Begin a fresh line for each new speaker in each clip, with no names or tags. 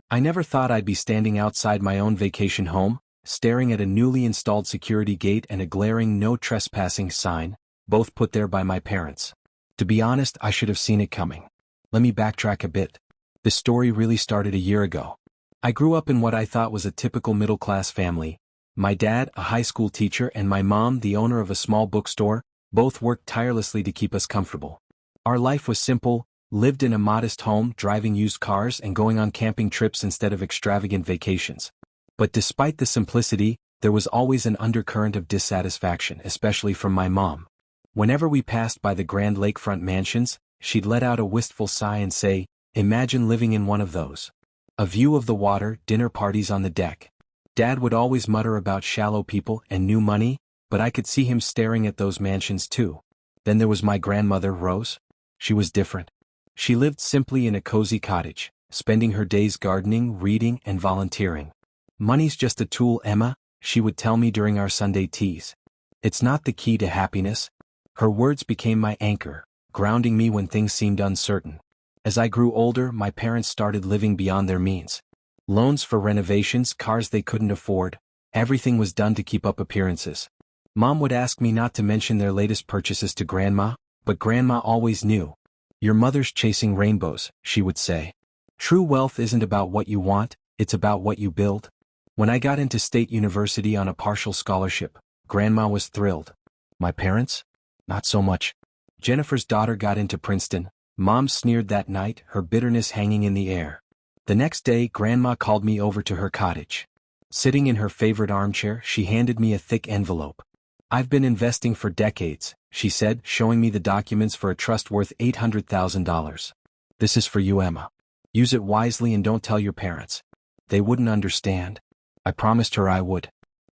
I never thought I'd be standing outside my own vacation home, staring at a newly installed security gate and a glaring "no trespassing" sign, both put there by my parents. To be honest, I should have seen it coming. Let me backtrack a bit. This story really started a year ago. I grew up in what I thought was a typical middle-class family. My dad, a high school teacher, and my mom, the owner of a small bookstore, both worked tirelessly to keep us comfortable. Our life was simple: lived in a modest home, driving used cars and going on camping trips instead of extravagant vacations. But despite the simplicity, there was always an undercurrent of dissatisfaction, especially from my mom. Whenever we passed by the grand lakefront mansions, she'd let out a wistful sigh and say, "Imagine living in one of those. A view of the water, dinner parties on the deck." Dad would always mutter about shallow people and new money, but I could see him staring at those mansions too. Then there was my grandmother, Rose. She was different. She lived simply in a cozy cottage, spending her days gardening, reading, and volunteering. "Money's just a tool, Emma," she would tell me during our Sunday teas. "It's not the key to happiness." Her words became my anchor, grounding me when things seemed uncertain. As I grew older, my parents started living beyond their means. Loans for renovations, cars they couldn't afford, everything was done to keep up appearances. Mom would ask me not to mention their latest purchases to Grandma, but Grandma always knew. "Your mother's chasing rainbows," she would say. "True wealth isn't about what you want, it's about what you build." When I got into state university on a partial scholarship, Grandma was thrilled. My parents? Not so much. Jennifer's daughter got into Princeton. Mom sneered that night, her bitterness hanging in the air. The next day, Grandma called me over to her cottage. Sitting in her favorite armchair, she handed me a thick envelope. "I've been investing for decades," she said, showing me the documents for a trust worth $800,000. "This is for you, Emma. Use it wisely and don't tell your parents. They wouldn't understand." I promised her I would.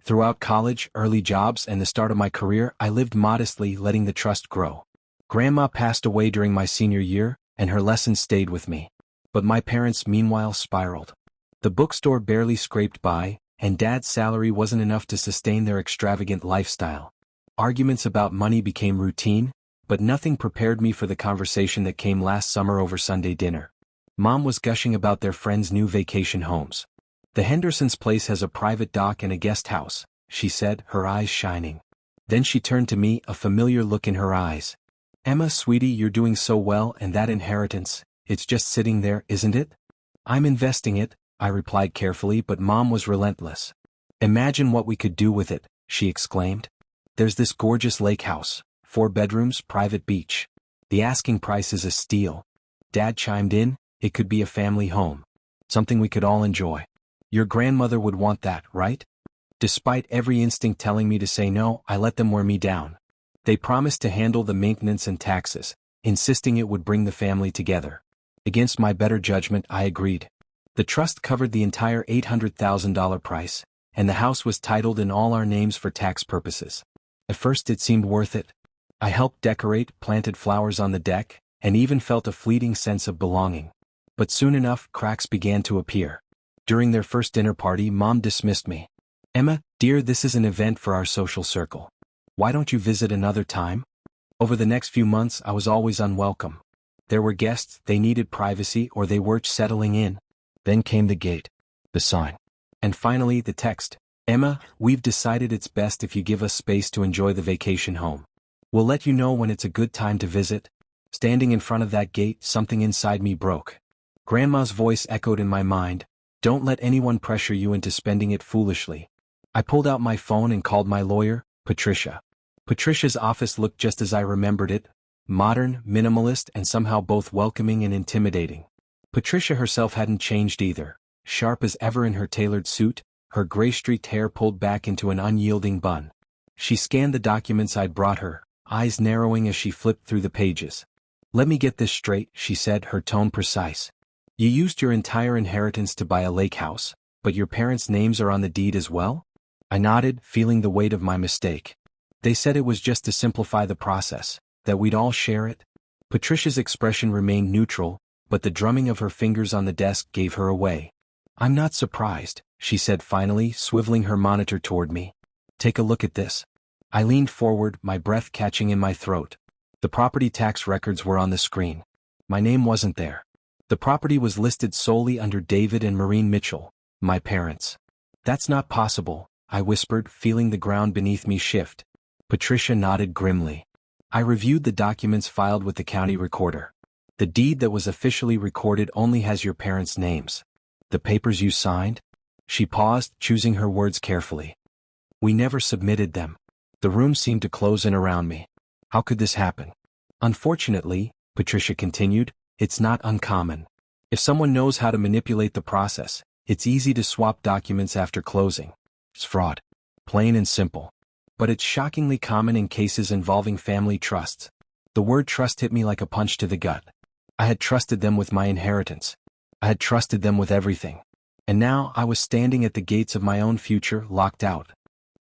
Throughout college, early jobs, and the start of my career, I lived modestly, letting the trust grow. Grandma passed away during my senior year, and her lessons stayed with me. But my parents, meanwhile, spiraled. The bookstore barely scraped by, and Dad's salary wasn't enough to sustain their extravagant lifestyle. Arguments about money became routine, but nothing prepared me for the conversation that came last summer over Sunday dinner. Mom was gushing about their friends' new vacation homes. "The Hendersons' place has a private dock and a guest house," she said, her eyes shining. Then she turned to me, a familiar look in her eyes. "Emma, sweetie, you're doing so well, and that inheritance, it's just sitting there, isn't it?" "I'm investing it," I replied carefully, but Mom was relentless. "Imagine what we could do with it," she exclaimed. "There's this gorgeous lake house, 4 bedrooms, private beach. The asking price is a steal." Dad chimed in, "It could be a family home. Something we could all enjoy. Your grandmother would want that, right?" Despite every instinct telling me to say no, I let them wear me down. They promised to handle the maintenance and taxes, insisting it would bring the family together. Against my better judgment, I agreed. The trust covered the entire $800,000 price, and the house was titled in all our names for tax purposes. At first it seemed worth it. I helped decorate, planted flowers on the deck, and even felt a fleeting sense of belonging. But soon enough, cracks began to appear. During their first dinner party, Mom dismissed me. "Emma, dear, this is an event for our social circle. Why don't you visit another time?" Over the next few months, I was always unwelcome. There were guests, they needed privacy, or they were settling in. Then came the gate, the sign, and finally the text. "Emma, we've decided it's best if you give us space to enjoy the vacation home. We'll let you know when it's a good time to visit." Standing in front of that gate, something inside me broke. Grandma's voice echoed in my mind, "Don't let anyone pressure you into spending it foolishly." I pulled out my phone and called my lawyer, Patricia. Patricia's office looked just as I remembered it, modern, minimalist, and somehow both welcoming and intimidating. Patricia herself hadn't changed either, sharp as ever in her tailored suit, her gray-streaked hair pulled back into an unyielding bun. She scanned the documents I'd brought her, eyes narrowing as she flipped through the pages. "Let me get this straight," she said, her tone precise. "You used your entire inheritance to buy a lake house, but your parents' names are on the deed as well?" I nodded, feeling the weight of my mistake. "They said it was just to simplify the process, that we'd all share it." Patricia's expression remained neutral, but the drumming of her fingers on the desk gave her away. "I'm not surprised," she said finally, swiveling her monitor toward me. "Take a look at this." I leaned forward, my breath catching in my throat. The property tax records were on the screen. My name wasn't there. The property was listed solely under David and Maureen Mitchell, my parents. That's not possible, I whispered, feeling the ground beneath me shift. Patricia nodded grimly. I reviewed the documents filed with the county recorder. The deed that was officially recorded only has your parents' names. The papers you signed? She paused, choosing her words carefully. We never submitted them. The room seemed to close in around me. How could this happen? Unfortunately, Patricia continued, it's not uncommon. If someone knows how to manipulate the process, it's easy to swap documents after closing. It's fraud. Plain and simple. But it's shockingly common in cases involving family trusts. The word trust hit me like a punch to the gut. I had trusted them with my inheritance. I had trusted them with everything. And now I was standing at the gates of my own future, locked out.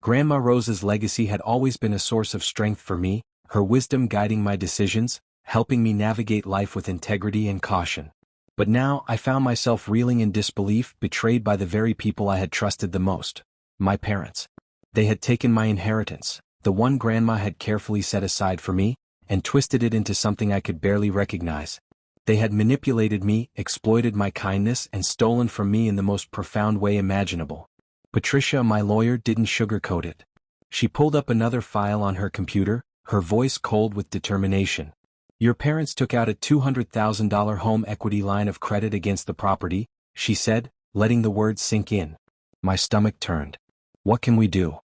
Grandma Rose's legacy had always been a source of strength for me, her wisdom guiding my decisions, helping me navigate life with integrity and caution. But now I found myself reeling in disbelief, betrayed by the very people I had trusted the most. My parents. They had taken my inheritance, the one Grandma had carefully set aside for me, and twisted it into something I could barely recognize. They had manipulated me, exploited my kindness, and stolen from me in the most profound way imaginable. Patricia, my lawyer, didn't sugarcoat it. She pulled up another file on her computer, her voice cold with determination. Your parents took out a $200,000 home equity line of credit against the property, she said, letting the words sink in. My stomach turned. What can we do?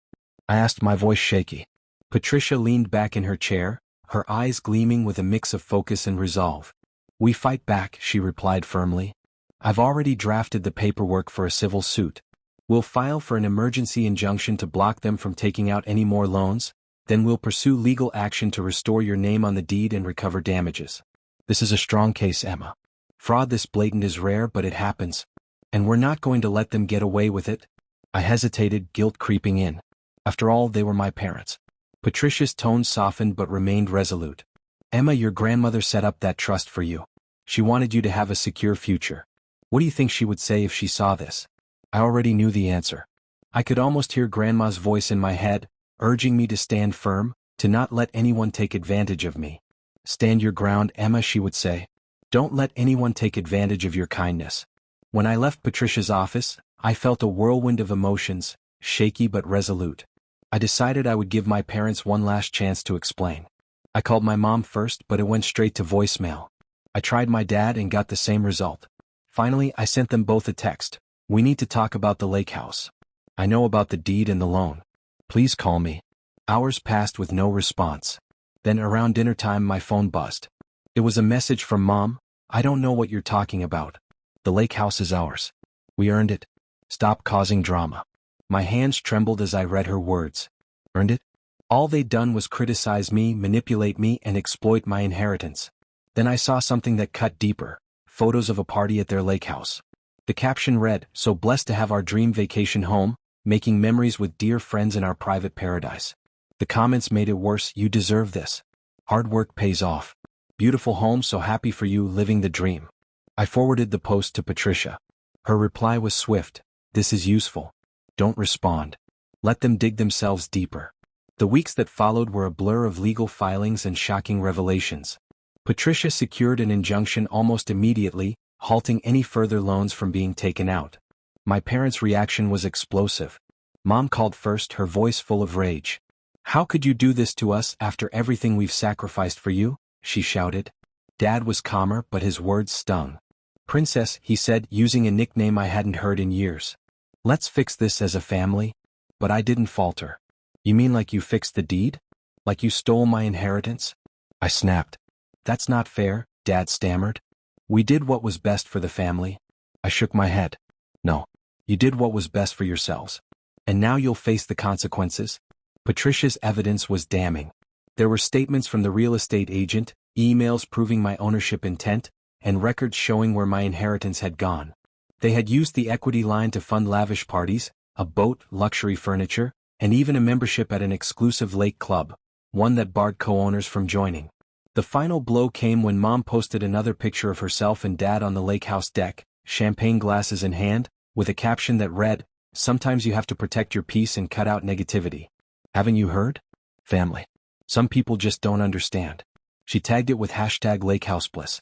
I asked, my voice shaky. Patricia leaned back in her chair, her eyes gleaming with a mix of focus and resolve. We fight back, she replied firmly. I've already drafted the paperwork for a civil suit. We'll file for an emergency injunction to block them from taking out any more loans, then we'll pursue legal action to restore your name on the deed and recover damages. This is a strong case, Emma. Fraud this blatant is rare, but it happens. And we're not going to let them get away with it. I hesitated, guilt creeping in. After all, they were my parents. Patricia's tone softened but remained resolute. Emma, your grandmother set up that trust for you. She wanted you to have a secure future. What do you think she would say if she saw this? I already knew the answer. I could almost hear Grandma's voice in my head, urging me to stand firm, to not let anyone take advantage of me. Stand your ground, Emma, she would say. Don't let anyone take advantage of your kindness. When I left Patricia's office, I felt a whirlwind of emotions, shaky but resolute. I decided I would give my parents one last chance to explain. I called my mom first, but it went straight to voicemail. I tried my dad and got the same result. Finally, I sent them both a text. We need to talk about the lake house. I know about the deed and the loan. Please call me. Hours passed with no response. Then around dinner time my phone buzzed. It was a message from Mom. I don't know what you're talking about. The lake house is ours. We earned it. Stop causing drama. My hands trembled as I read her words. Earned it? All they'd done was criticize me, manipulate me, and exploit my inheritance. Then I saw something that cut deeper. Photos of a party at their lake house. The caption read, "So blessed to have our dream vacation home, making memories with dear friends in our private paradise." The comments made it worse. You deserve this. Hard work pays off. Beautiful home, so happy for you, living the dream. I forwarded the post to Patricia. Her reply was swift. This is useful. Don't respond. Let them dig themselves deeper. The weeks that followed were a blur of legal filings and shocking revelations. Patricia secured an injunction almost immediately, halting any further loans from being taken out. My parents' reaction was explosive. Mom called first, her voice full of rage. How could you do this to us after everything we've sacrificed for you? She shouted. Dad was calmer, but his words stung. Princess, he said, using a nickname I hadn't heard in years. Let's fix this as a family. But I didn't falter. You mean like you fixed the deed? Like you stole my inheritance? I snapped. That's not fair, Dad stammered. We did what was best for the family. I shook my head. No. You did what was best for yourselves. And now you'll face the consequences. Patricia's evidence was damning. There were statements from the real estate agent, emails proving my ownership intent, and records showing where my inheritance had gone. They had used the equity line to fund lavish parties, a boat, luxury furniture, and even a membership at an exclusive lake club, one that barred co-owners from joining. The final blow came when Mom posted another picture of herself and Dad on the lake house deck, champagne glasses in hand, with a caption that read, "Sometimes you have to protect your peace and cut out negativity. Haven't you heard? Family. Some people just don't understand." She tagged it with #LakeHouseBliss.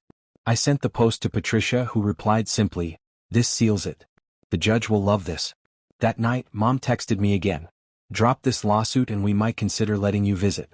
I sent the post to Patricia, who replied simply, "This seals it. The judge will love this." That night, Mom texted me again. "Drop this lawsuit and we might consider letting you visit.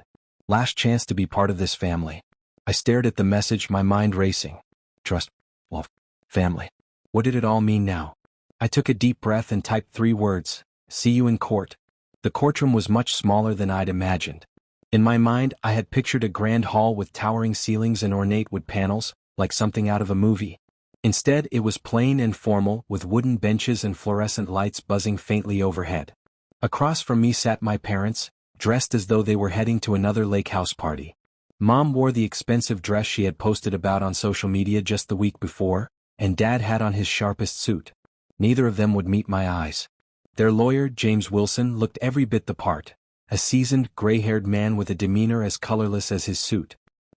Last chance to be part of this family." I stared at the message, my mind racing. Trust, love, family. What did it all mean now? I took a deep breath and typed 3 words, "See you in court." The courtroom was much smaller than I'd imagined. In my mind, I had pictured a grand hall with towering ceilings and ornate wood panels, like something out of a movie. Instead, it was plain and formal, with wooden benches and fluorescent lights buzzing faintly overhead. Across from me sat my parents, dressed as though they were heading to another lake house party. Mom wore the expensive dress she had posted about on social media just the week before, and Dad had on his sharpest suit. Neither of them would meet my eyes. Their lawyer, James Wilson, looked every bit the part, a seasoned, gray-haired man with a demeanor as colorless as his suit.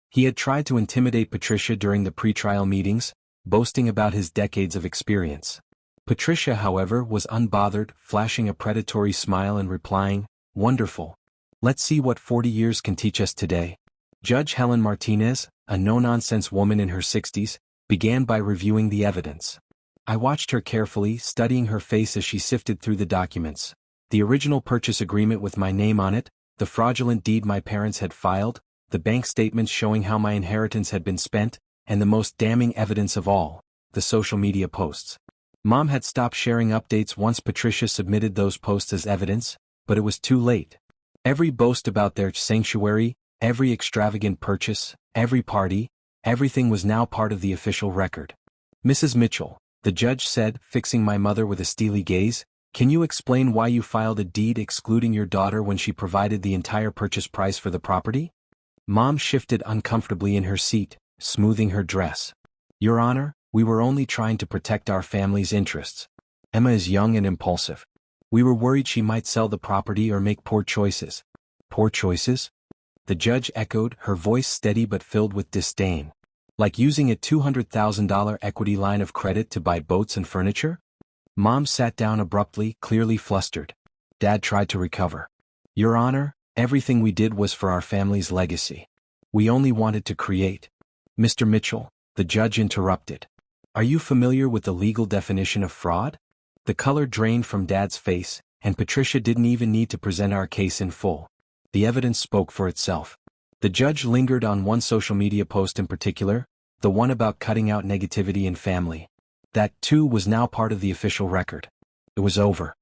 He had tried to intimidate Patricia during the pretrial meetings, boasting about his decades of experience. Patricia, however, was unbothered, flashing a predatory smile and replying, "Wonderful. Let's see what 40 years can teach us today." Judge Helen Martinez, a no-nonsense woman in her 60s, began by reviewing the evidence. I watched her carefully, studying her face as she sifted through the documents. The original purchase agreement with my name on it, the fraudulent deed my parents had filed, the bank statements showing how my inheritance had been spent, and the most damning evidence of all, the social media posts. Mom had stopped sharing updates once Patricia submitted those posts as evidence, but it was too late. Every boast about their sanctuary, every extravagant purchase, every party, everything was now part of the official record. "Mrs. Mitchell," the judge said, fixing my mother with a steely gaze, "can you explain why you filed a deed excluding your daughter when she provided the entire purchase price for the property?" Mom shifted uncomfortably in her seat, smoothing her dress. "Your Honor, we were only trying to protect our family's interests. Emma is young and impulsive. We were worried she might sell the property or make poor choices." "Poor choices?" the judge echoed, her voice steady but filled with disdain. "Like using a $200,000 equity line of credit to buy boats and furniture?" Mom sat down abruptly, clearly flustered. Dad tried to recover. "Your Honor, everything we did was for our family's legacy. We only wanted to create." "Mr. Mitchell," the judge interrupted. "Are you familiar with the legal definition of fraud?" The color drained from Dad's face, and Patricia didn't even need to present our case in full. The evidence spoke for itself. The judge lingered on one social media post in particular, the one about cutting out negativity in family. That, too, was now part of the official record. It was over.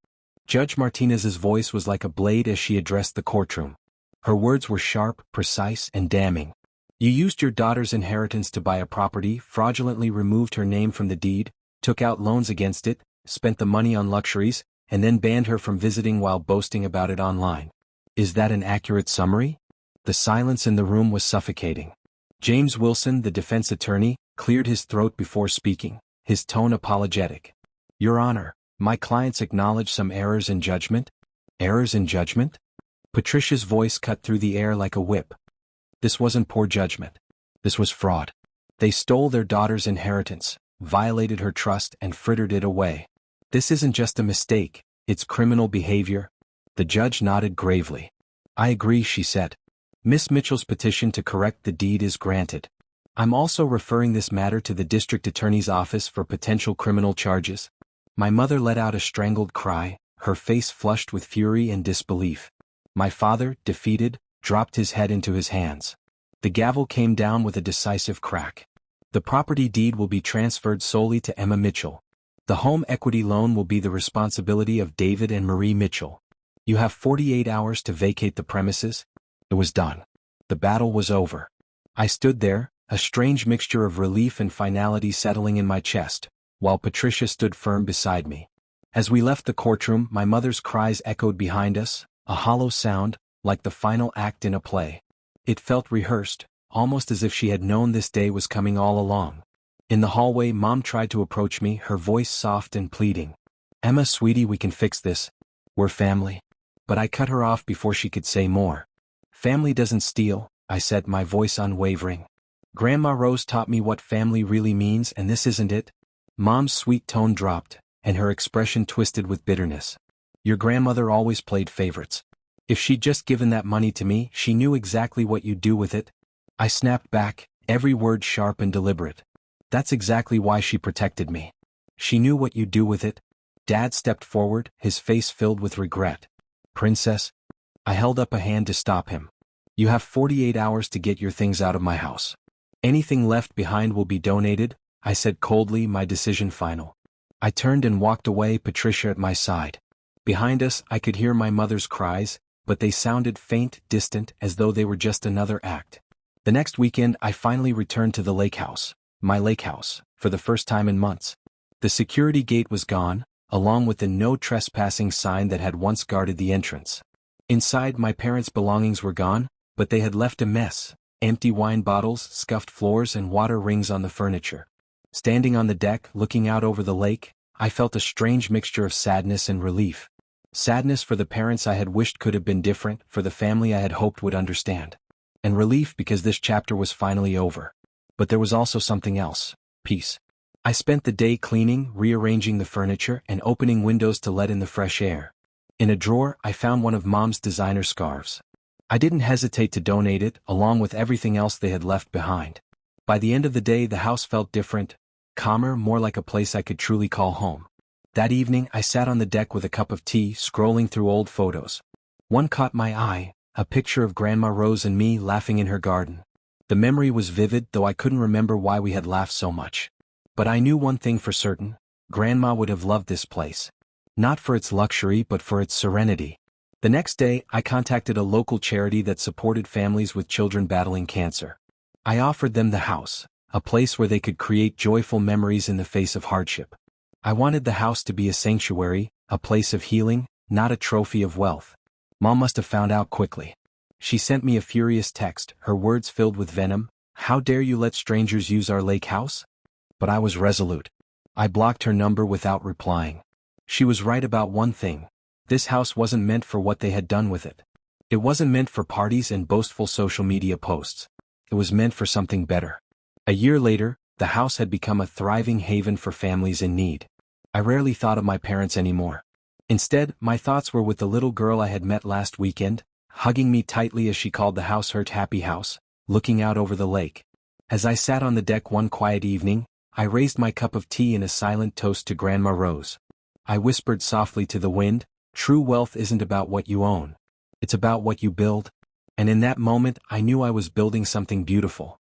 Judge Martinez's voice was like a blade as she addressed the courtroom. Her words were sharp, precise, and damning. "You used your daughter's inheritance to buy a property, fraudulently removed her name from the deed, took out loans against it, spent the money on luxuries, and then banned her from visiting while boasting about it online. Is that an accurate summary?" The silence in the room was suffocating. James Wilson, the defense attorney, cleared his throat before speaking, his tone apologetic. "Your Honor, my clients acknowledge some errors in judgment." "Errors in judgment?" Patricia's voice cut through the air like a whip. "This wasn't poor judgment. This was fraud. They stole their daughter's inheritance, violated her trust, and frittered it away. This isn't just a mistake, it's criminal behavior." The judge nodded gravely. "I agree," she said. "Miss Mitchell's petition to correct the deed is granted. I'm also referring this matter to the district attorney's office for potential criminal charges." My mother let out a strangled cry, her face flushed with fury and disbelief. My father, defeated, dropped his head into his hands. The gavel came down with a decisive crack. "The property deed will be transferred solely to Emma Mitchell. The home equity loan will be the responsibility of David and Marie Mitchell. You have 48 hours to vacate the premises." It was done. The battle was over. I stood there, a strange mixture of relief and finality settling in my chest, while Patricia stood firm beside me. As we left the courtroom, my mother's cries echoed behind us, a hollow sound, like the final act in a play. It felt rehearsed, almost as if she had known this day was coming all along. In the hallway, Mom tried to approach me, her voice soft and pleading. "Emma, sweetie, we can fix this. We're family." But I cut her off before she could say more. "Family doesn't steal," I said, my voice unwavering. "Grandma Rose taught me what family really means, and this isn't it." Mom's sweet tone dropped, and her expression twisted with bitterness. "Your grandmother always played favorites. If she'd just given that money to me, she knew exactly what you'd do with it." I snapped back, every word sharp and deliberate. That's exactly why she protected me. She knew what you'd do with it. Dad stepped forward, his face filled with regret. Princess? I held up a hand to stop him. You have 48 hours to get your things out of my house. Anything left behind will be donated, I said coldly, my decision final. I turned and walked away, Patricia at my side. Behind us, I could hear my mother's cries, but they sounded faint, distant, as though they were just another act. The next weekend, I finally returned to the lake house, my lake house, for the first time in months. The security gate was gone, along with the no trespassing sign that had once guarded the entrance. Inside, my parents' belongings were gone, but they had left a mess: empty wine bottles, scuffed floors, and water rings on the furniture. Standing on the deck, looking out over the lake, I felt a strange mixture of sadness and relief. Sadness for the parents I had wished could have been different, for the family I had hoped would understand. And relief because this chapter was finally over. But there was also something else: peace. I spent the day cleaning, rearranging the furniture, and opening windows to let in the fresh air. In a drawer, I found one of Mom's designer scarves. I didn't hesitate to donate it, along with everything else they had left behind. By the end of the day, the house felt different, calmer, more like a place I could truly call home. That evening, I sat on the deck with a cup of tea, scrolling through old photos. One caught my eye, a picture of Grandma Rose and me laughing in her garden. The memory was vivid, though I couldn't remember why we had laughed so much. But I knew one thing for certain: Grandma would have loved this place. Not for its luxury, but for its serenity. The next day, I contacted a local charity that supported families with children battling cancer. I offered them the house, a place where they could create joyful memories in the face of hardship. I wanted the house to be a sanctuary, a place of healing, not a trophy of wealth. Mom must have found out quickly. She sent me a furious text, her words filled with venom. How dare you let strangers use our lake house? But I was resolute. I blocked her number without replying. She was right about one thing: this house wasn't meant for what they had done with it. It wasn't meant for parties and boastful social media posts. It was meant for something better. A year later, the house had become a thriving haven for families in need. I rarely thought of my parents anymore. Instead, my thoughts were with the little girl I had met last weekend, hugging me tightly as she called the house her happy house, looking out over the lake. As I sat on the deck one quiet evening, I raised my cup of tea in a silent toast to Grandma Rose. I whispered softly to the wind, "True wealth isn't about what you own. It's about what you build." And in that moment, I knew I was building something beautiful.